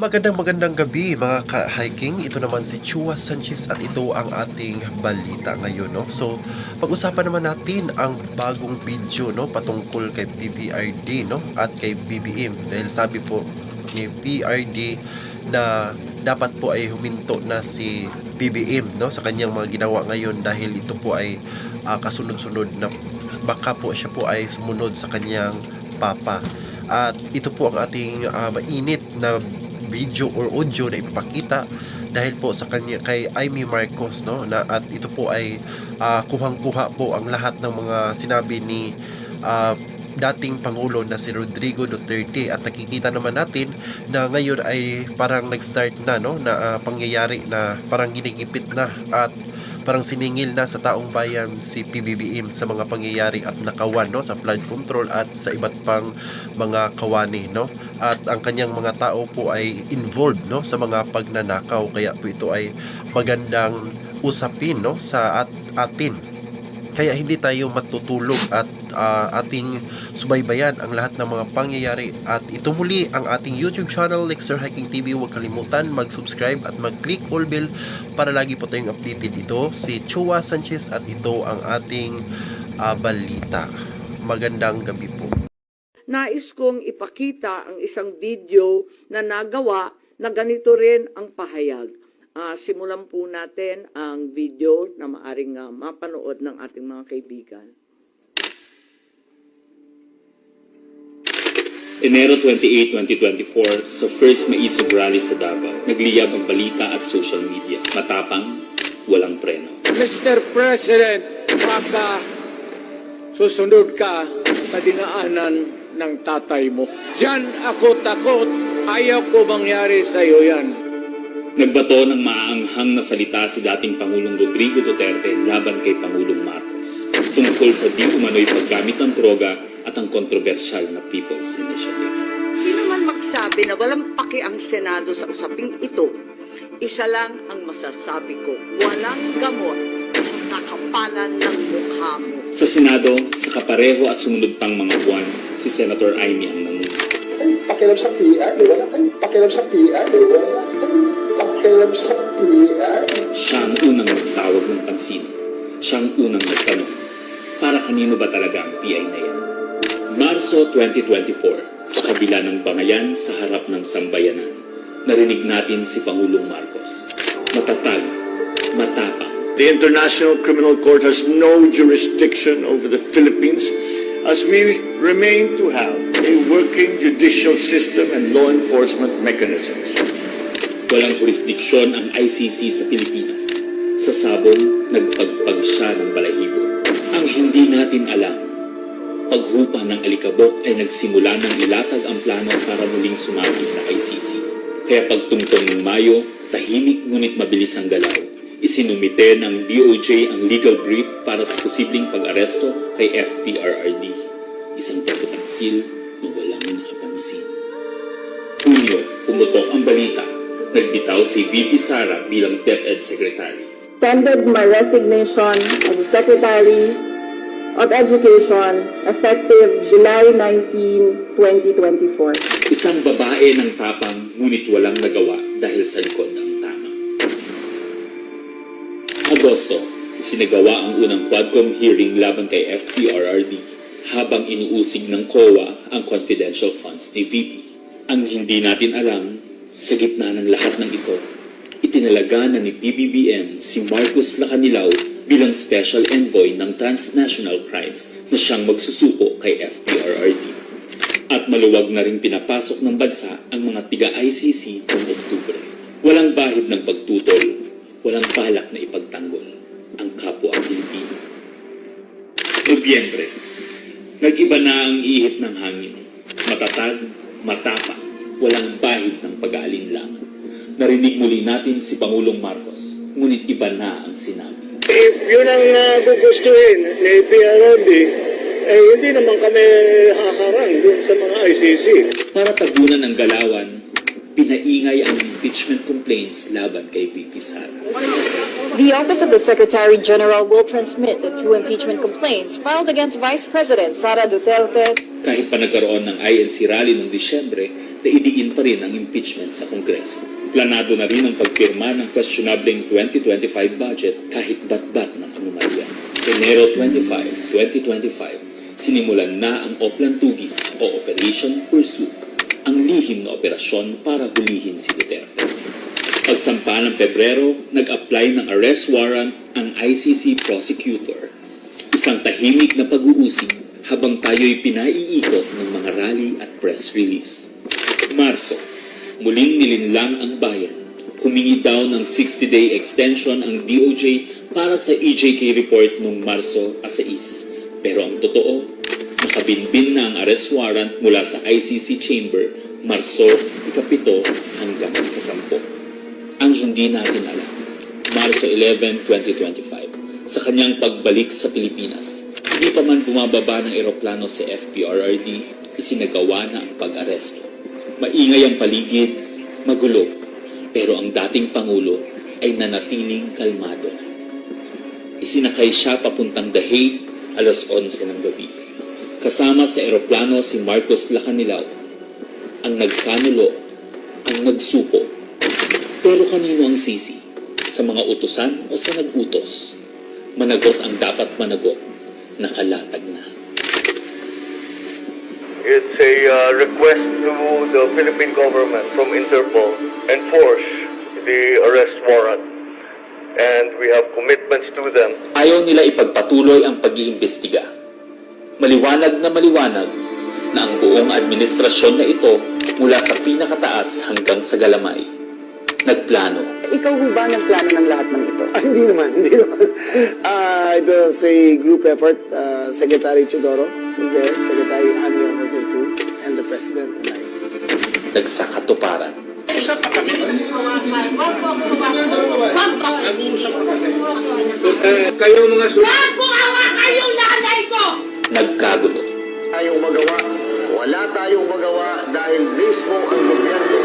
Magandang gabi mga ka-hiking. Ito naman si Chua Sanchez at ito ang ating balita ngayon, no? So, pag-usapan naman natin ang bagong video, no, patungkol kay PBRD, no, at kay BBM. Dahil sabi po ni PRD na dapat po ay huminto na si BBM, no, sa kanyang mga ginawa ngayon dahil ito po ay kasunod-sunod na baka po siya po ay sumunod sa kanyang papa. At ito po ang ating mainit na video or audio na ipapakita dahil po sa kanya kay Amy Marcos, no, na at ito po ay kuhang-kuha po ang lahat ng mga sinabi ni dating Pangulo na si Rodrigo Duterte, at nakikita naman natin na ngayon ay parang nag-start na, no, na pangyayari na parang ginigipit na at parang siningil na sa taong bayan si PBBM sa mga pangyayari at nakawan, no, sa flood control at sa iba't pang mga kawani, no, at ang kanyang mga tao po ay involved, no, sa mga pagnanakaw. Kaya po ito ay magandang usapin, no, sa atin. Kaya hindi tayo matutulog at ating subaybayan ang lahat ng mga pangyayari. At ito muli ang ating YouTube channel, Lexer Hiking TV. Huwag kalimutan mag-subscribe at mag-click all bell para lagi po tayong updated. Ito si Chua Sanchez at ito ang ating balita. Magandang gabi po. Nais kong ipakita ang isang video na nagawa na ganito rin ang pahayag. Simulan po natin ang video na maaring mapanood ng ating mga kaibigan. Enero 28, 2024, sa first Maisog Rally sa Davao, nagliyab ang balita at social media. Matapang, walang preno. Mr. President, baka susunod ka sa dinaanan ng tatay mo. Diyan ako takot, ayaw ko mangyari sa iyo yan. Nagbato ng maaanghang na salita si dating Pangulong Rodrigo Duterte laban kay Pangulong Marcos tungkol sa di umano'y paggamit ng droga at ang kontrobersyal na People's Initiative. Sino man magsabi na walang paki ang Senado sa usaping ito, isa lang ang masasabi ko, walang gamot sa kakapalan ng mukha mo. Sa Senado, sa kapareho at sumunod pang mga buwan, si Senator Amy ang nanguna. Pakialam sa PR, wala kayong pakialam sa PR, wala kayong pakialam sa PR. Siya ang unang nagtawag ng pansin. Siya ang unang nagtanong, para kanino ba talaga ang PI na yan? Marso 2024, sa kabila ng bangayan sa harap ng sambayanan, narinig natin si Pangulong Marcos. Matatag, matapang. The International Criminal Court has no jurisdiction over the Philippines as we remain to have a working judicial system and law enforcement mechanisms. Walang jurisdiksyon ang ICC sa Pilipinas. Sa sabong, nagpagpag siya ng balahibo. Ang hindi natin alam, paghupa ng alikabok ay nagsimula ng ilatag ang plano para muling sumagi sa ICC. Kaya pagtungtong ng Mayo, tahimik ngunit mabilis ang galaw. Isinumite ng DOJ ang legal brief para sa posibleng pag-aresto kay FPRRD. Isang pagpataksil na walang nakapansin. Hunyo, pumutok ang balita. Nagbitaw si VP Sara bilang DepEd Secretary. Tendered my resignation as the Secretary of Education effective July 19, 2024. Isang babae ng tapang ngunit walang nagawa dahil sa likod ng tama. Agosto, isinagawa ang unang Quadcom hearing laban kay FPRRD habang inuusig ng COA ang confidential funds ni VP. Ang hindi natin alam, sa gitna ng lahat ng ito, itinalaga na ni PBBM si Marcos Lacanilaw bilang special envoy ng transnational crimes na siyang magsusuko kay FPRRD. At maluwag na rin pinapasok ng bansa ang mga tiga-ICC noong Oktubre. Walang bahid ng pagtutol, walang balak na ipagtanggol ang kapwa Pilipino. Nobyembre, nag-iba na ang ihip ng hangin. Matatag, matapang, walang bahid ng pag-aalinlangan. Narinig muli natin si Pangulong Marcos, ngunit iba na ang sinabi. If yun ang gugustuhin ni PRRD, hindi naman kami haharang dun sa mga ICC. Para tagunan ang galawan, pinaingay ang impeachment complaints laban kay VP Sara. The Office of the Secretary General will transmit the two impeachment complaints filed against Vice President Sara Duterte. Kahit pa nagkaroon ng INC rally noong Disyembre, na idiin pa rin ang impeachment sa Kongreso. Planado na rin ang pagpirma ng questionableng 2025 budget kahit bat-bat ng anomalya. Enero 25, 2025, sinimulan na ang Oplan Tugis o Operation Pursuit, ang lihim na operasyon para hulihin si Duterte. Pagsampa ng Pebrero, nag-apply ng arrest warrant ang ICC prosecutor. Isang tahimik na pag-uusig habang tayo'y pinaiikot ng mga rally at press release. Marso, muling nilinlang ang bayan. Humingi daw ng 60-day extension ang DOJ para sa EJK report noong Marso 6. Pero ang totoo, nakabinbin na ang arrest warrant mula sa ICC chamber Marso 7 hanggang 10. Ang hindi natin alam, Marso 11, 2025, sa kanyang pagbalik sa Pilipinas, hindi pa man bumababa ng eroplano sa FPRRD, isinagawa na ang pag-aresto. Maingay ang paligid, magulo, pero ang dating Pangulo ay nanatiling kalmado. Isinakay siya papuntang The Hague alas 11 ng gabi. Kasama sa eroplano si Marcos Lacanilao, ang nagkanulo, ang nagsuko. Pero kanino ang sisi? Sa mga utusan o sa nag-utos? Managot ang dapat managot, nakalatag na. It's a request to the Philippine government from Interpol enforce the arrest warrant. And we have commitments to them. Ayaw nila ipagpatuloy ang pag-iimbestiga. Maliwanag na ang buong administrasyon na ito mula sa pinakataas hanggang sa galamay. Nagplano. Ikaw ho ba nagplano ng lahat ng ito? Hindi naman. It was a group effort. Secretary Chudoro was there, Secretary Anion was there too, and the President and I. Nagsakatuparan. Kayo mga Nagkagulo. Tayong magawa. Wala tayong magawa dahil mismo ang gobyerno.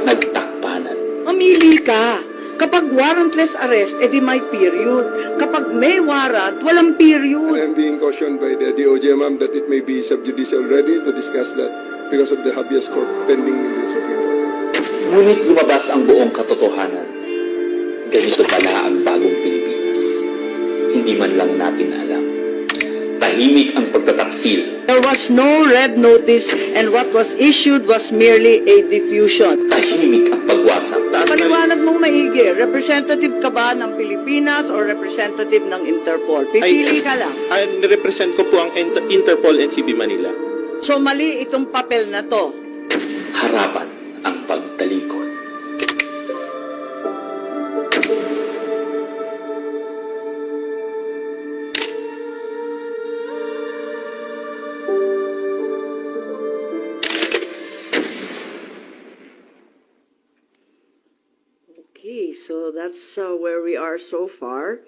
Nagtakpanan. Mamili ka. Kapag warrantless arrest, edi may period. Kapag may warrant, walang period. I am being cautioned by the DOJ, ma'am, that it may be sub judice already to discuss that because of the habeas corpus pending in the Supreme Court. Ngunit lumabas ang buong katotohanan. Ganito pala ang bagong Pilipinas. Hindi man lang natin alam. Tahimik ang pagtataksil. There was no red notice and what was issued was merely a diffusion. Tahimik ang pagwasak. Paliwanag mong maigi, representative ka ba ng Pilipinas or representative ng Interpol? Pipili ka lang. Represent ko po ang Interpol NCB Manila. So mali itong papel na to. Harapan ang pagtalikod. Okay, so that's where we are so far.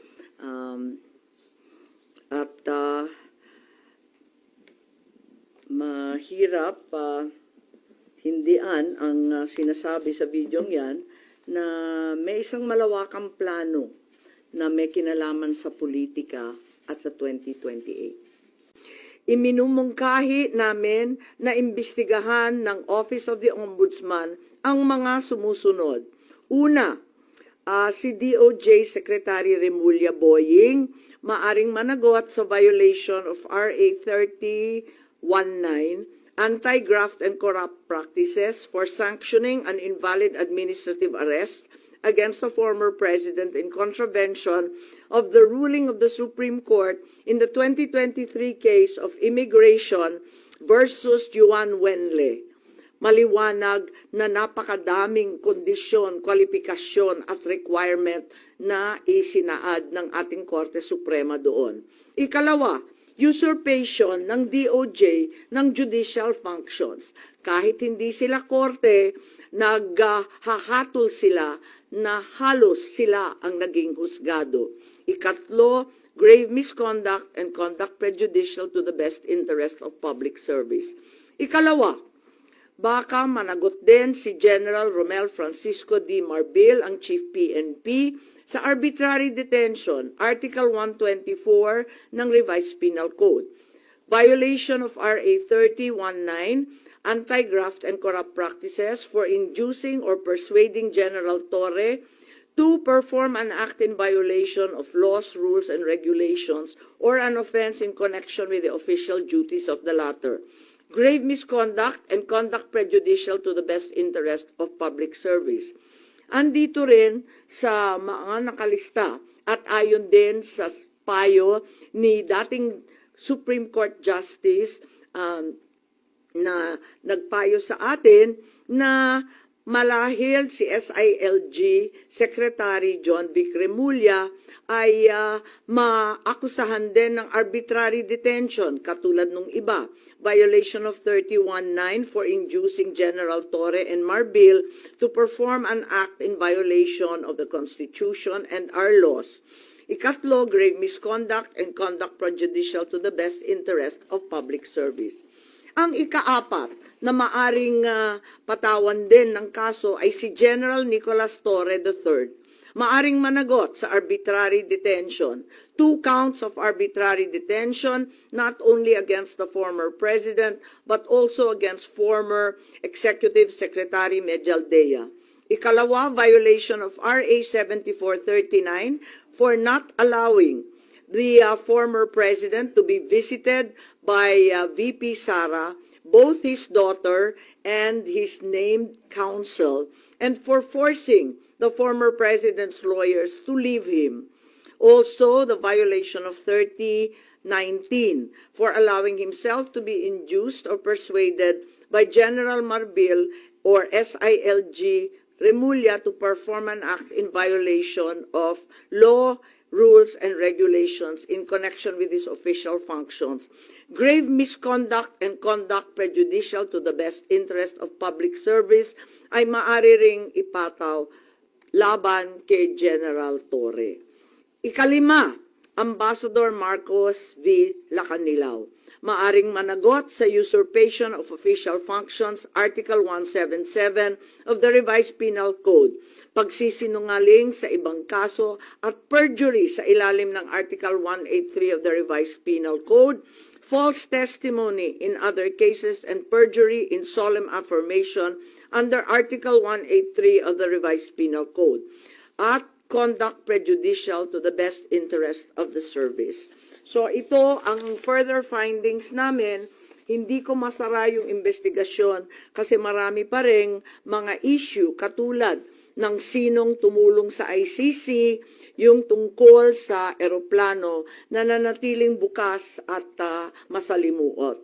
Mahirap hindian ang sinasabi sa bidyong yan na may isang malawakang plano na may kinalaman sa politika at sa 2028. Iminumungkahi namin na imbestigahan ng Office of the Ombudsman ang mga sumusunod. Una, si DOJ Secretary Remulla Boying maaring managot sa violation of RA 3019, Anti-Graft and Corrupt Practices for sanctioning an invalid administrative arrest against the former president in contravention of the ruling of the Supreme Court in the 2023 case of Immigration versus Juan Wenle. Maliwanag na napakadaming kondisyon, kwalifikasyon at requirement na isinaad ng ating Korte Suprema doon. Ikalawa, usurpation ng DOJ ng judicial functions. Kahit hindi sila korte, naghahatol sila na halos sila ang naging husgado. Ikatlo, grave misconduct and conduct prejudicial to the best interest of public service. Ikalawa, baka managot din si General Romel Francisco D. Marbil, ang Chief PNP, sa arbitrary detention, Article 124 ng Revised Penal Code. violation of RA 3019, anti-graft and corrupt practices for inducing or persuading General Torre to perform an act in violation of laws, rules, and regulations, or an offense in connection with the official duties of the latter. Grave misconduct and conduct prejudicial to the best interest of public service. Andito rin sa mga nakalista at ayon din sa payo ni dating Supreme Court Justice na nagpayo sa atin na malahil si SILG Secretary John Vic Remulla ay maakusahan din ng arbitrary detention katulad nung iba. Violation of 31-9 for inducing General Torre and Marbil to perform an act in violation of the Constitution and our laws. Ikatlo, grave misconduct and conduct prejudicial to the best interest of public service. Ang ikaapat na maaring patawan din ng kaso ay si General Nicolas Torre III. Maaring managot sa arbitrary detention. 2 counts of arbitrary detention, not only against the former president, but also against former Executive Secretary Medialdea. Ikalawa, violation of RA 7439 for not allowing the former president to be visited by VP Sara, both his daughter and his named counsel, and for forcing the former president's lawyers to leave him. Also, the violation of 3019 for allowing himself to be induced or persuaded by General Marbil or SILG Remulla to perform an act in violation of law, rules, and regulations in connection with his official functions. Grave misconduct and conduct prejudicial to the best interest of public service ay maaari ring ipataw laban kay General Torre. Ikalima, Ambassador Marcos V. Lacanilao. Maaring managot sa usurpation of official functions, Article 177 of the Revised Penal Code, pagsisinungaling sa ibang kaso at perjury sa ilalim ng Article 183 of the Revised Penal Code, false testimony in other cases, and perjury in solemn affirmation under Article 183 of the Revised Penal Code, at conduct prejudicial to the best interest of the service. So ito ang further findings namin. Hindi ko masara yung investigasyon kasi marami pa ring mga issue katulad ng sinong tumulong sa ICC, yung tungkol sa eroplano na nanatiling bukas at masalimuot.